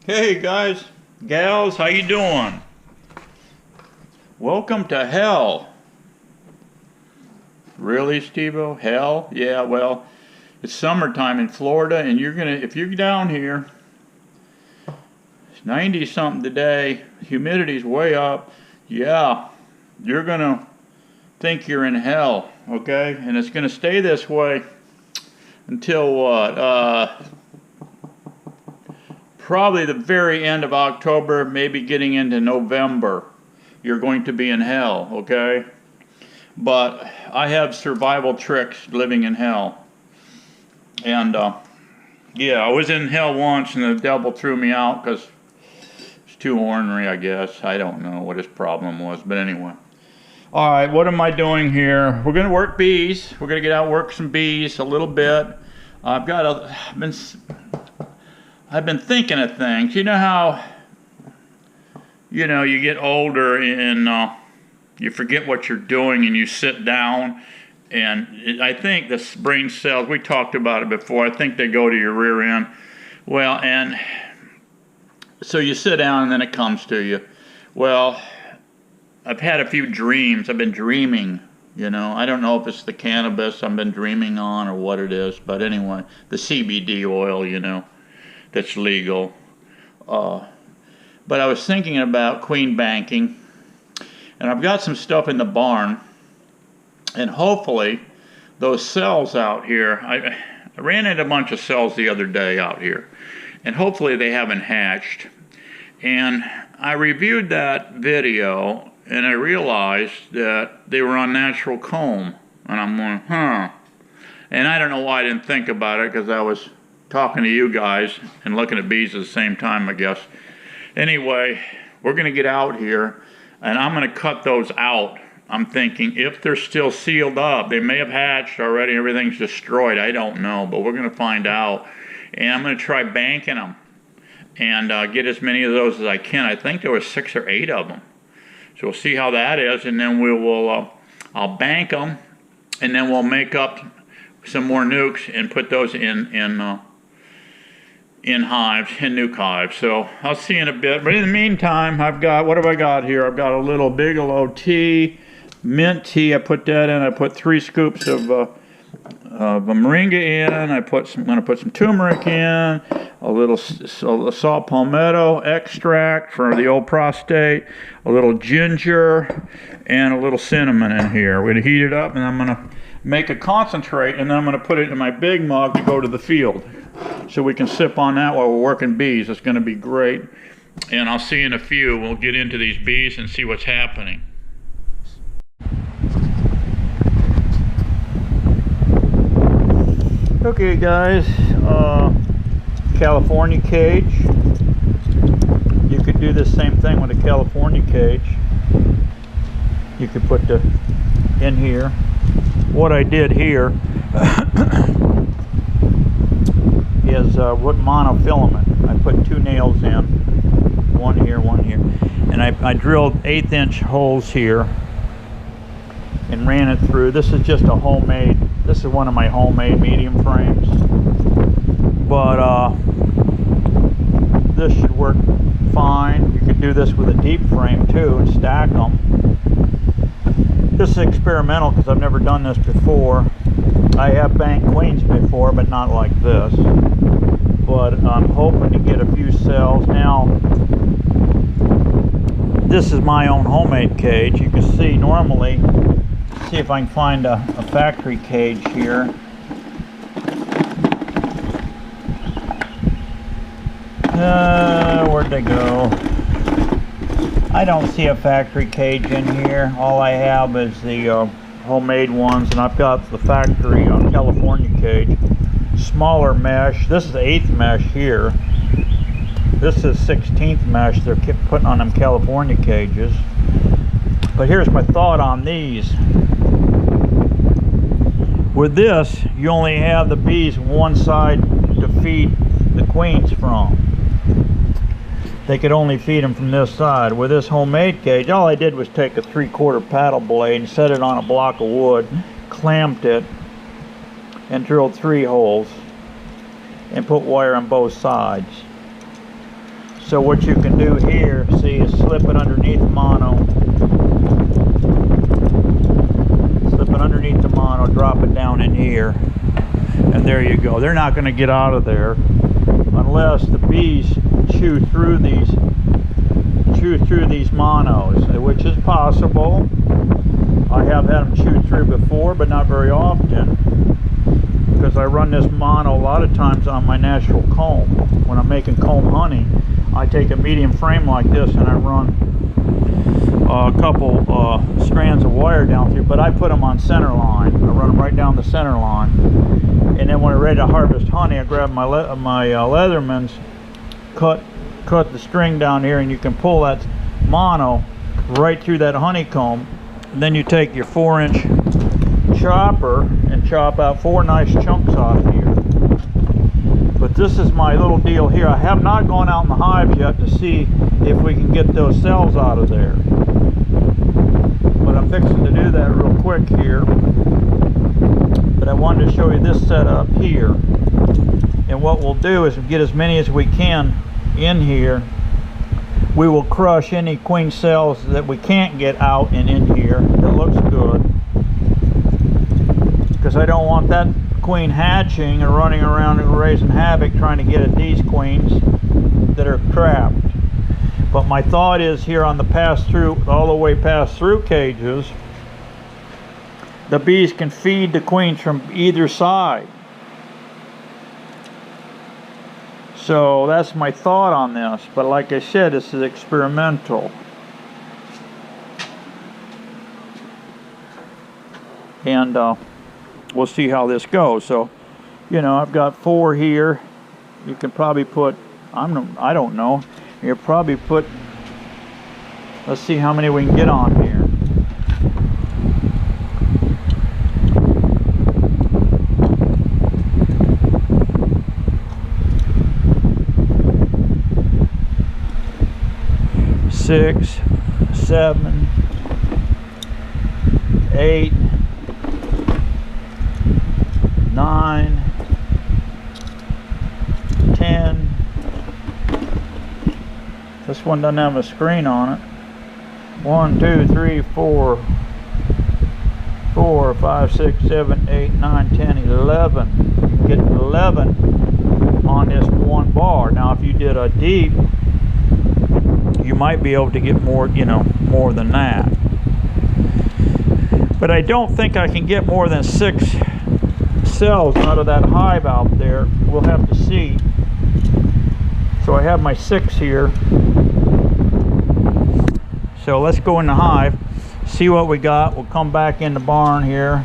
Hey guys, gals, how you doing? Welcome to hell. Really, Steve-O? Hell? Yeah, well, it's summertime in Florida, and if you're down here, it's 90 something today, humidity's way up, yeah, you're gonna think you're in hell, okay? And it's gonna stay this way until what? Probably the very end of October, maybe getting into November. You're going to be in hell, okay? But I have survival tricks living in hell. And yeah, I was in hell once and the devil threw me out because it's too ornery, I guess. I don't know what his problem was, but anyway. All right, what am I doing here? We're going to work bees. We're going to get out and work some bees a little bit. I've been thinking of things. You know how, you get older and you forget what you're doing and you sit down, and I think the brain cells, we talked about it before, I think they go to your rear end. Well, and so you sit down and then it comes to you. Well, I've had a few dreams. I've been dreaming, I don't know if it's the cannabis I've been dreaming on or what it is, but anyway, the CBD oil, that's legal. But I was thinking about queen banking, and I've got some stuff in the barn, and hopefully those cells out here, I ran into a bunch of cells the other day out here, and hopefully they haven't hatched. And I reviewed that video, and I realized that they were on natural comb, and I'm going, huh. And I don't know why I didn't think about it, because I was talking to you guys and looking at bees at the same time, I guess. Anyway, we're going to get out here, and I'm going to cut those out. I'm thinking if they're still sealed up, they may have hatched already, everything's destroyed, I don't know, but we're going to find out. And I'm going to try banking them and get as many of those as I can. I think there were 6 or 8 of them. So we'll see how that is, and then I'll bank them, and then we'll make up some more nukes and put those in hives, in nuke hives. So I'll see you in a bit. But in the meantime, what have I got here? I've got a little Bigelow tea, mint tea. I put that in. I put 3 scoops of moringa in. I'm going to put some turmeric in, a little saw palmetto extract for the old prostate, a little ginger, and a little cinnamon in here. We're going to heat it up, and I'm going to make a concentrate, and then I'm going to put it in my big mug to go to the field. So we can sip on that while we're working bees. It's going to be great. And I'll see you in a few. We'll get into these bees and see what's happening. Okay guys, California cage. You could do the same thing with a California cage. You could put in here. What I did here is what monofilament. I put 2 nails in, one here, and I drilled 1/8" holes here and ran it through. This is just this is one of my homemade medium frames, but this should work fine. You could do this with a deep frame too and stack them. This is experimental because I've never done this before. I have banked queens before, but not like this. But I'm hoping to get a few cells. Now, this is my own homemade cage. You can see normally, see if I can find a factory cage here. Where'd they go? I don't see a factory cage in here. All I have is the homemade ones, and I've got the factory California cage. Smaller mesh. This is 1/8 mesh here. This is 16th mesh they're putting on them California cages. But here's my thought on these. With this, you only have the bees one side to feed the queens from. They could only feed them from this side. With this homemade cage, all I did was take a 3/4 paddle blade and set it on a block of wood, clamped it, and drilled 3 holes and put wire on both sides. So what you can do here, see, is slip it underneath the mono. Slip it underneath the mono, drop it down in here. And there you go. They're not going to get out of there unless the bees chew through these monos, which is possible. I have had them chew through before, but not very often, because I run this mono a lot of times on my natural comb. When I'm making comb honey, I take a medium frame like this and I run a couple strands of wire down through, but I put them on center line. I run them right down the center line, and then when I'm ready to harvest honey, I grab my Leatherman's, cut the string down here, and you can pull that mono right through that honeycomb. And then you take your 4-inch chopper and chop out 4 nice chunks off here. But this is my little deal here. I have not gone out in the hives yet to see if we can get those cells out of there, but I'm fixing to do that real quick here. But I wanted to show you this setup here, and what we'll do is get as many as we can in here. We will crush any queen cells that we can't get out and in here. It looks good, because I don't want that queen hatching and running around and raising havoc trying to get at these queens that are trapped. But my thought is here on the pass-through, all the way pass-through cages, the bees can feed the queens from either side. So that's my thought on this, but like I said, this is experimental. And we'll see how this goes. So, you know, I've got 4 here. You can probably put, I don't know, you probably put, let's see how many we can get on here. Six, 7, 8, 9, 10. This one doesn't have a screen on it. 1, 2, 3, 4, 5, 6, 7, 8, 9, 10, 11. You can get 11 on this one bar. Now if you did a deep, you might be able to get more, you know, more than that. But I don't think I can get more than 6 cells out of that hive out there. We'll have to see. So I have my 6 here. So let's go in the hive, see what we got. We'll come back in the barn here,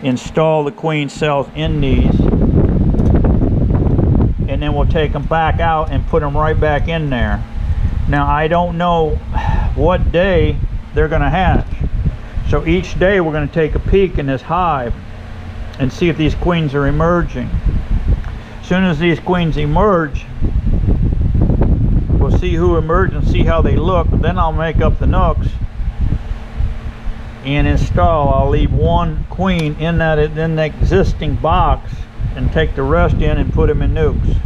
install the queen cells in these, and then we'll take them back out and put them right back in there. Now I don't know what day they're going to hatch, so each day we're going to take a peek in this hive and see if these queens are emerging. As soon as these queens emerge, we'll see who emerged and see how they look. Then I'll make up the nooks and install. I'll leave 1 queen in the existing box and take the rest in and put them in nukes.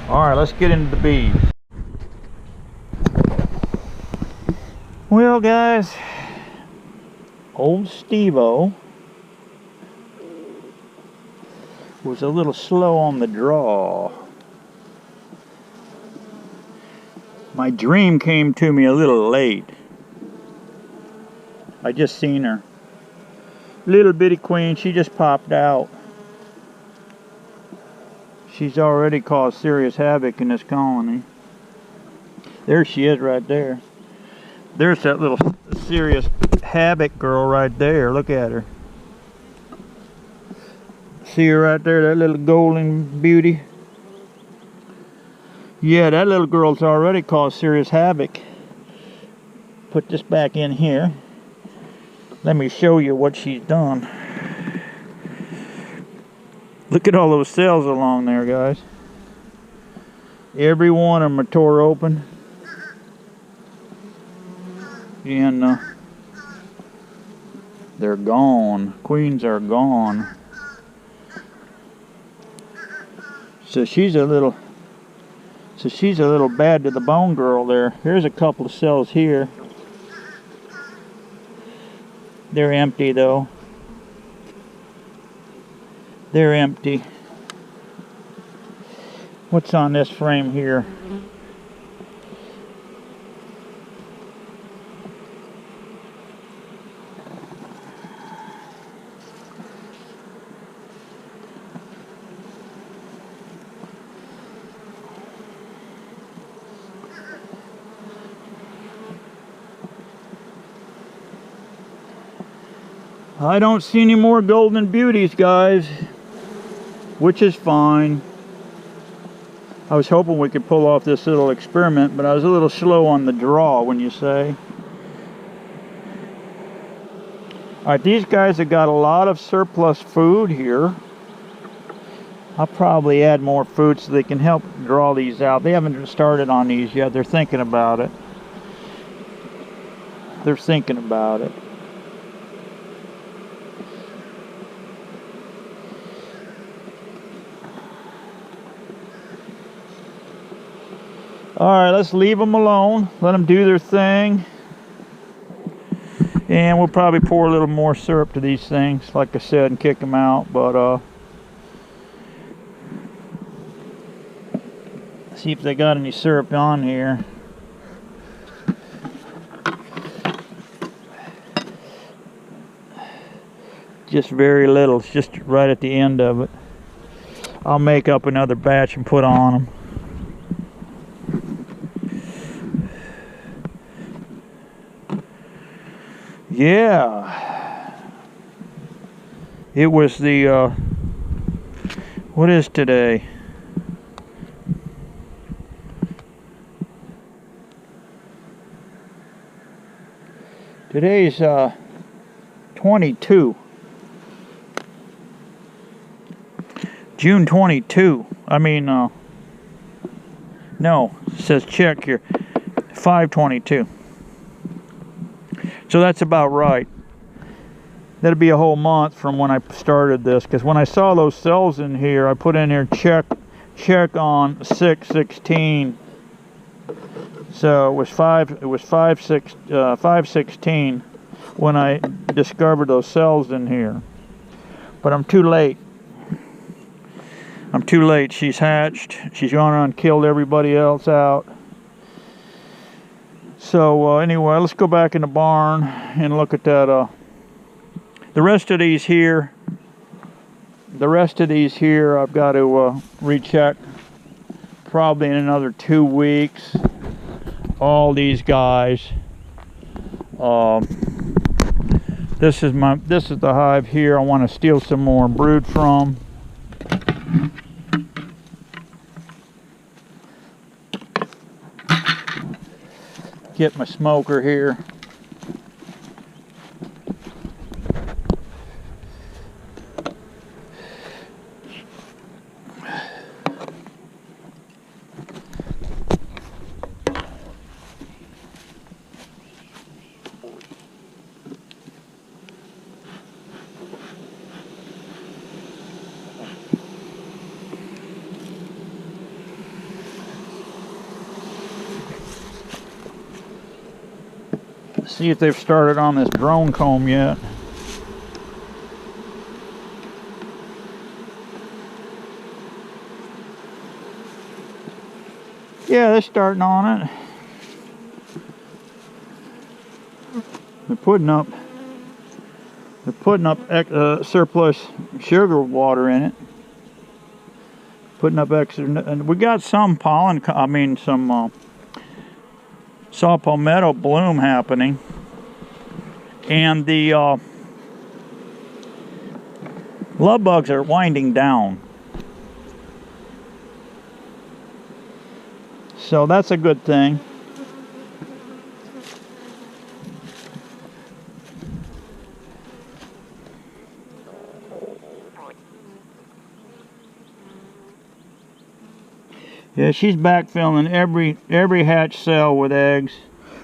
Alright, let's get into the bees. Well guys, old Steve-O was a little slow on the draw. My dream came to me a little late. I just seen her. Little bitty queen, she just popped out. She's already caused serious havoc in this colony. There she is right there. There's that little serious havoc girl right there. Look at her. See her right there, that little golden beauty? Yeah, that little girl's already caused serious havoc. Put this back in here. Let me show you what she's done. Look at all those cells along there, guys. Every one of them are tore open. And they're gone. Queens are gone. So she's a little So she's a little bad to the bone girl there. Here's a couple of cells here. They're empty though. They're empty. What's on this frame here? I don't see any more golden beauties, guys, which is fine. I was hoping we could pull off this little experiment, but I was a little slow on the draw, when you say. Alright, these guys have got a lot of surplus food here. I'll probably add more food so they can help draw these out. They haven't started on these yet. They're thinking about it. They're thinking about it. Alright, let's leave them alone. Let them do their thing. And we'll probably pour a little more syrup to these things, like I said, and kick them out. But, see if they got any syrup on here. Just very little. It's just right at the end of it. I'll make up another batch and put on them. Yeah, it was the, what is today? Today's 22. June 22. I mean, no, it says check here, 5/22. So that's about right. That'll be a whole month from when I started this, because when I saw those cells in here, I put in here check on 6/16. So it was 5/16 when I discovered those cells in here. But I'm too late. I'm too late. She's hatched. She's gone around and killed everybody else out. So anyway, let's go back in the barn and look at that. The rest of these here, I've got to recheck probably in another 2 weeks. All these guys. This is the hive here. I want to steal some more brood from. Get my smoker here. See if they've started on this drone comb yet. Yeah, they're starting on it. They're putting up surplus sugar water in it. Putting up extra, and we got some pollen. I mean, some saw palmetto bloom happening, and the love bugs are winding down, so that's a good thing. Yeah, she's backfilling every hatch cell with eggs.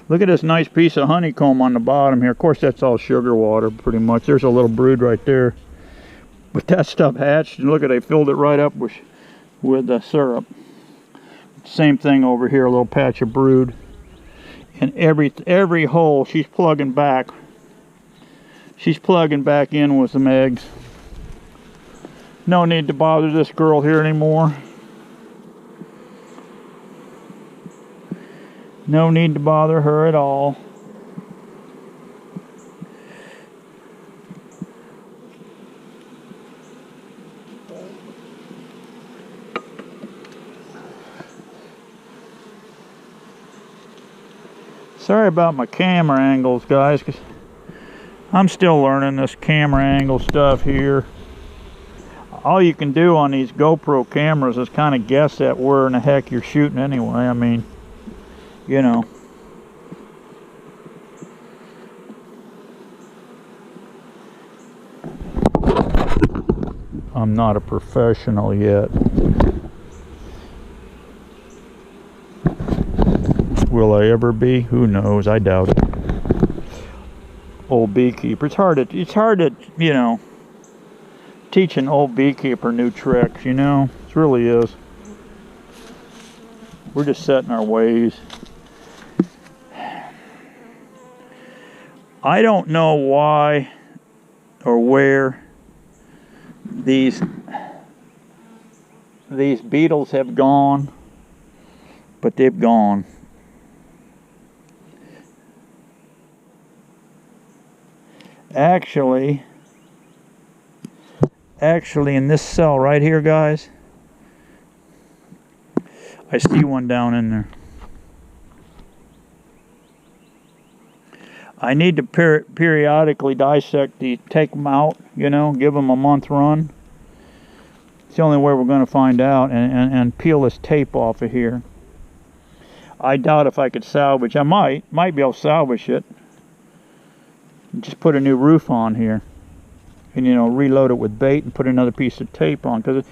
Look at this nice piece of honeycomb on the bottom here. Of course, that's all sugar water, pretty much. There's a little brood right there. But that stuff hatched, and look at, they filled it right up with syrup. Same thing over here, a little patch of brood. And every hole she's plugging back. She's plugging back in with some eggs. No need to bother this girl here anymore. No need to bother her at all. Sorry about my camera angles, guys, because I'm still learning this camera angle stuff here. All you can do on these GoPro cameras is kind of guess at where in the heck you're shooting anyway. I mean, you know. I'm not a professional yet. Will I ever be? Who knows? I doubt it. Old beekeeper. It's hard to, you know, teach an old beekeeper new tricks, you know? It really is. We're just set in our ways. I don't know why or where these beetles have gone, but they've gone. Actually in this cell right here, guys, I see one down in there. I need to periodically dissect these, take them out, you know, give them a month run. It's the only way we're going to find out, and peel this tape off of here. I doubt if I could salvage. I might be able to salvage it. Just put a new roof on here, and you know, reload it with bait and put another piece of tape on, because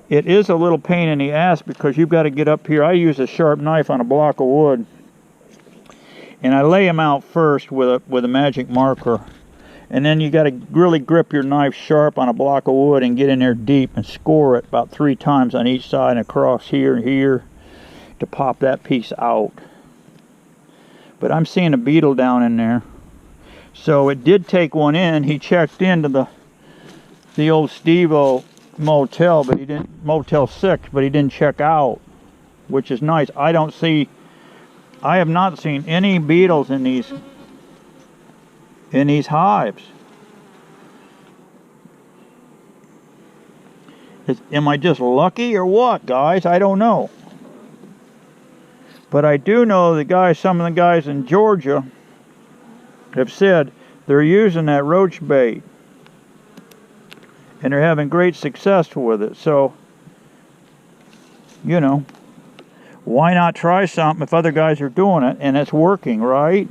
it is a little pain in the ass, because you've got to get up here. I use a sharp knife on a block of wood, and I lay them out first with a magic marker, and then you got to really grip your knife sharp on a block of wood and get in there deep and score it about 3 times on each side and across here and here to pop that piece out. But I'm seeing a beetle down in there. So it did take one in. He checked into the old Steve-O motel, but he didn't, Motel 6, but he didn't check out, which is nice. I have not seen any beetles in these hives. Am I just lucky or what, guys? I don't know. But I do know some of the guys in Georgia have said they're using that roach bait and they're having great success with it. So, you know, why not try something if other guys are doing it and it's working, right?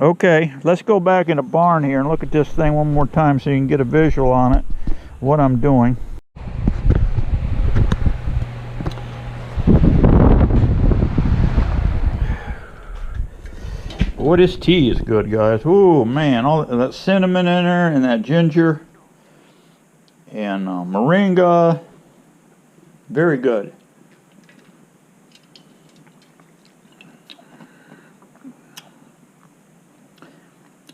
Okay, let's go back in the barn here and look at this thing one more time so you can get a visual on it, what I'm doing. Boy, this tea is good, guys. Oh man, all that cinnamon in there and that ginger and moringa. Very good.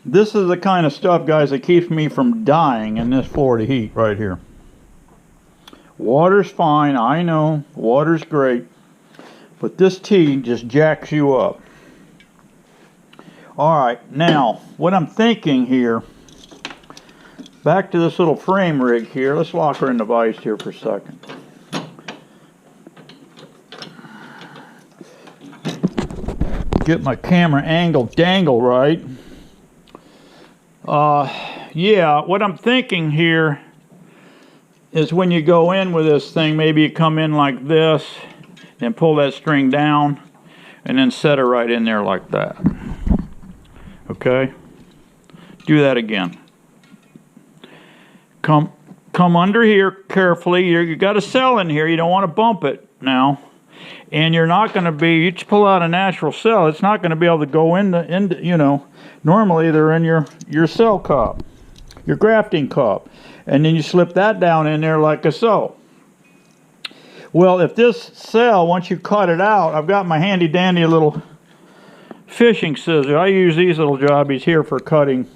This is the kind of stuff, guys, that keeps me from dying in this Florida heat right here. Water's fine, I know. Water's great. But this tea just jacks you up. Alright, now, what I'm thinking here, back to this little frame rig here. Let's lock her in the vise here for a second. Get my camera angle dangle right. Yeah, what I'm thinking here is when you go in with this thing, maybe you come in like this, then pull that string down, and then set her right in there like that. Okay, do that again. Come under here carefully. You got a cell in here. You don't want to bump it now, and you're not going to be. You just pull out a natural cell. It's not going to be able to go into. You know, normally they're in your cell cup, your grafting cup, and then you slip that down in there like so. Well, if this cell, once you cut it out, I've got my handy dandy little fishing scissors. I use these little jobbies here for cutting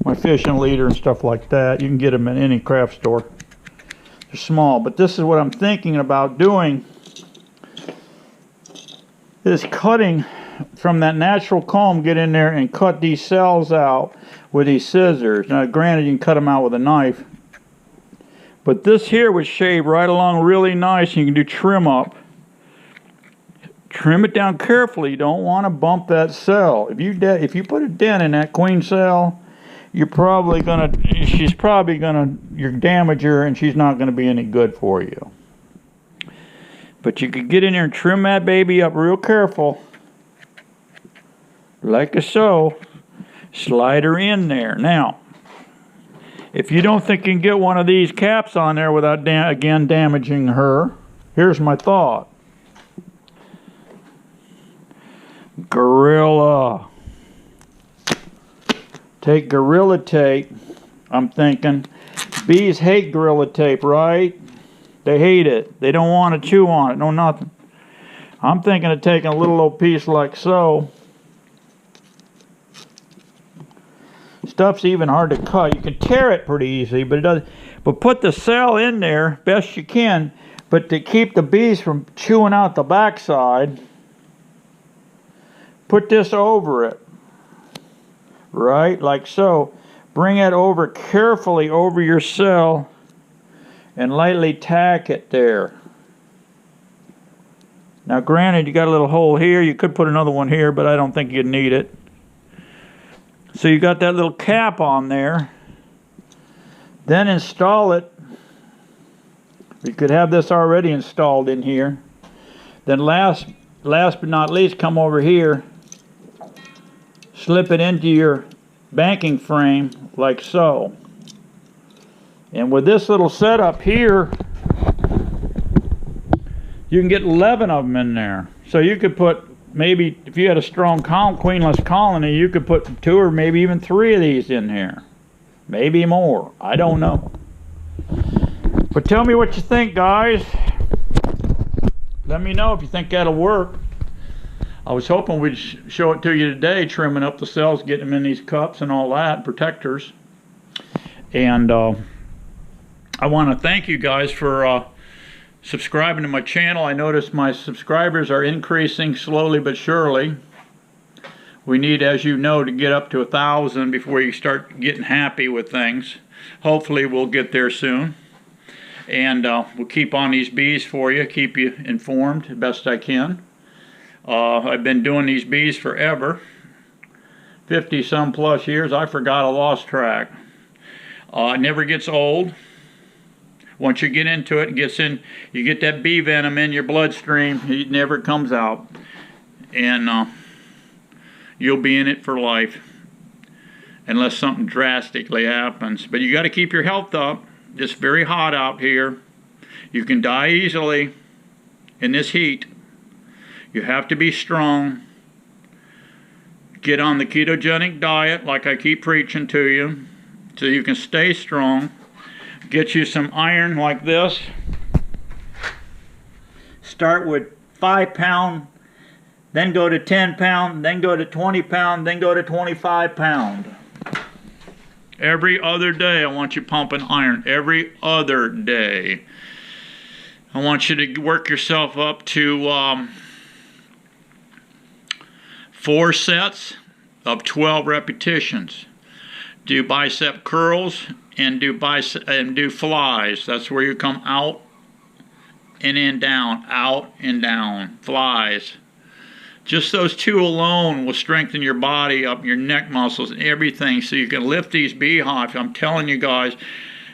my fishing leader and stuff like that. You can get them in any craft store. They're small, but this is what I'm thinking about doing, is cutting from that natural comb, get in there and cut these cells out with these scissors. Now granted, you can cut them out with a knife, but this here would shave right along really nice. You can do trim up. Trim it down carefully. You don't want to bump that cell. If you put a dent in that queen cell, she's probably gonna you damage her, and she's not gonna be any good for you. But you could get in there and trim that baby up real careful, like so. Slide her in there. Now, if you don't think you can get one of these caps on there without again damaging her, here's my thought. Gorilla. Take Gorilla Tape. I'm thinking, bees hate Gorilla Tape, right? They hate it. They don't want to chew on it, no nothing. I'm thinking of taking a little old piece like so. Stuff's even hard to cut. You can tear it pretty easily, but it doesn't. But put the cell in there best you can, but to keep the bees from chewing out the backside, put this over it. Right, like so. Bring it over carefully over your cell and lightly tack it there. Now granted, you got a little hole here. You could put another one here, but I don't think you'd need it. So you got that little cap on there. Then install it. You could have this already installed in here. Then last but not least, come over here. Slip it into your banking frame like so. And with this little setup here, you can get 11 of them in there. So you could put, maybe if you had a strong queenless colony, you could put 2 or maybe even 3 of these in here. Maybe more. I don't know. But tell me what you think, guys. Let me know if you think that'll work. I was hoping we'd show it to you today, trimming up the cells, getting them in these cups and all that, protectors. And I want to thank you guys for subscribing to my channel. I noticed my subscribers are increasing slowly but surely. We need, as you know, to get up to 1,000 before you start getting happy with things. Hopefully we'll get there soon. And we'll keep on these bees for you, keep you informed the best I can. I've been doing these bees forever, 50 some plus years. I forgot, I lost track. It never gets old. Once you get into it, you get that bee venom in your bloodstream, it never comes out. And you'll be in it for life, unless something drastically happens. But you got to keep your health up. It's very hot out here. You can die easily in this heat. You have to be strong. Get on the ketogenic diet like I keep preaching to you, so you can stay strong. Get you some iron like this. Start with 5 pound, then go to 10 pound, then go to 20 pound, then go to 25 pound. Every other day I want you pumping iron. Every other day. I want you to work yourself up to 4 sets of 12 repetitions. Do bicep curls and do flies. That's where you come out and then down, out and down. Flies. Just those 2 alone will strengthen your body up, your neck muscles and everything, so you can lift these beehives. I'm telling you guys,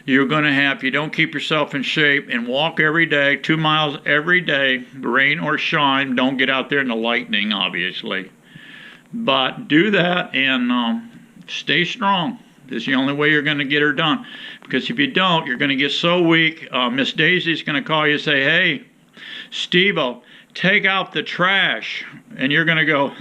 you're going to have, if you don't keep yourself in shape and walk every day, 2 miles every day, rain or shine. Don't get out there in the lightning, obviously. But do that and stay strong. This is the only way you're going to get her done. Because if you don't, you're going to get so weak. Miss Daisy's going to call you and say, hey, Steve-O, take out the trash. And you're going to go,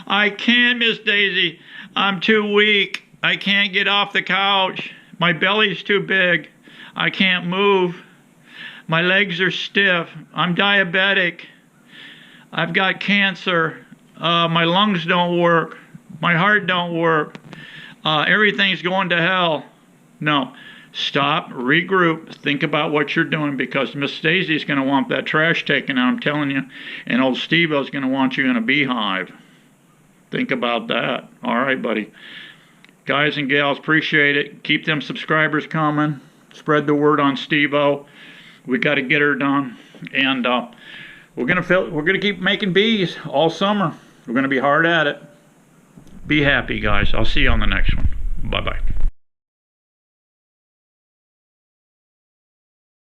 I can't, Miss Daisy. I'm too weak. I can't get off the couch. My belly's too big. I can't move. My legs are stiff. I'm diabetic. I've got cancer. My lungs don't work. My heart don't work. Everything's going to hell. No. Stop, regroup, think about what you're doing, because Miss Stacey's going to want that trash taken out, I'm telling you. And old Steve-O's going to want you in a beehive. Think about that. All right, buddy. Guys and gals, appreciate it. Keep them subscribers coming. Spread the word on Steve-O. We got to get her done. And we're gonna keep making bees all summer. We're going to be hard at it. Be happy, guys. I'll see you on the next one. Bye-bye.